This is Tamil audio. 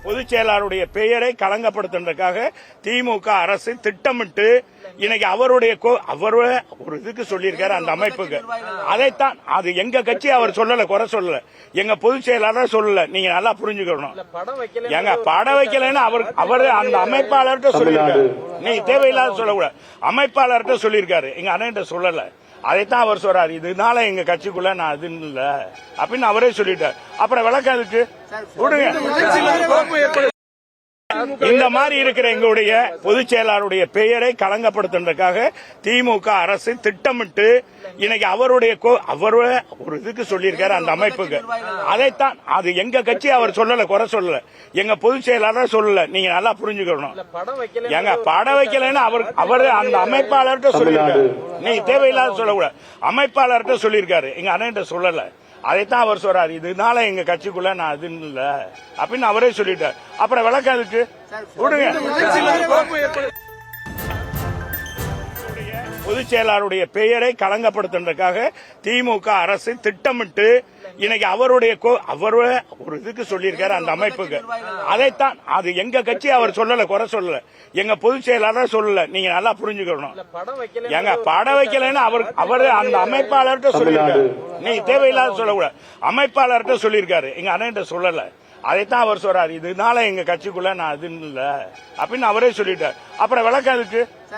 பொதுச் செயலாளருடைய பெயரை களங்கப்படுத்துறதுக்காக திமுக அரசு திட்டமிட்டு இன்னைக்கு அவருடைய ஒரு இதுக்கு சொல்லியிருக்காரு அந்த அமைப்புக்கு. அதைத்தான் அது எங்க கட்சி அவர் சொல்லல, குறை சொல்லல, எங்க பொதுச் செயலாளர் சொல்லல. நீங்க நல்லா புரிஞ்சுக்கணும். எங்க படம் வைக்கலன்னு அவர் அந்த அமைப்பாளர்கிட்ட சொல்லியிருக்காரு. நீங்க தேவையில்லாத சொல்லக்கூடாது. அமைப்பாளர்கிட்ட சொல்லியிருக்காரு, எங்க அண்ணன் சொல்லல. அதைத்தான் அவர் சொல்றாரு. இதனால எங்க கட்சிக்குள்ள நான் அது இல்ல அப்படின்னு அவரே சொல்லிட்டார். அப்புறம் விளக்கம் அதுக்கு விடுங்க. இந்த மாதிரி இருக்கிற எங்களுடைய பொதுச் செயலாளருடைய பெயரை களங்கப்படுத்துறதுக்காக திமுக அரசு திட்டமிட்டு இன்னைக்கு அவருடைய ஒரு இதுக்கு சொல்லியிருக்காரு அந்த அமைப்புக்கு. அதைத்தான் அது எங்க கட்சி அவர் சொல்லல, குறை சொல்லல, எங்க பொதுச் செயலாளர் சொல்லல. நீங்க நல்லா புரிஞ்சுக்கணும். எங்க படம் வைக்கலன்னு அவர் அந்த அமைப்பாளர்கிட்ட சொல்லியிருக்காரு. நீங்க தேவையில்லாத சொல்லக்கூடாது. அமைப்பாளர்கிட்ட சொல்லியிருக்காரு, எங்க அண்ணன் சொல்லல. அதைத்தான் அவர் சொல்றாரு. இதனால எங்க கட்சிக்குள்ள நான் அது இல்ல அப்படின்னு அவரே சொல்லிட்டார். அப்புறம் விளக்கம் அதுக்கு விடுங்க. பொதுச் செயலாளருடைய பெயரை களங்கப்படுத்துறதுக்காக திமுக அரசு திட்டமிட்டு இன்னைக்கு அவருடைய ஒரு இதுக்கு சொல்லியிருக்காரு அந்த அமைப்புக்கு. அதைத்தான் அது எங்க கட்சி அவர் சொல்லல, குறை சொல்லல, எங்க பொதுச் செயலாளர் சொல்லல. நீங்க நல்லா புரிஞ்சுக்கணும். எங்க படம் வைக்கலன்னு அவர் அந்த அமைப்பாளர்கிட்ட சொல்லியிருக்காரு. நீங்க தேவையில்லாத சொல்லக்கூடாது. அமைப்பாளர்கிட்ட சொல்லியிருக்காரு, எங்க அண்ணன் சொல்லல. அதைத்தான் அவர் சொல்றாரு. இதனால எங்க கட்சிக்குள்ள நான் அது இல்ல அப்படின்னு அவரே சொல்லிட்டார். அப்புறம் விளக்கம் அதுக்கு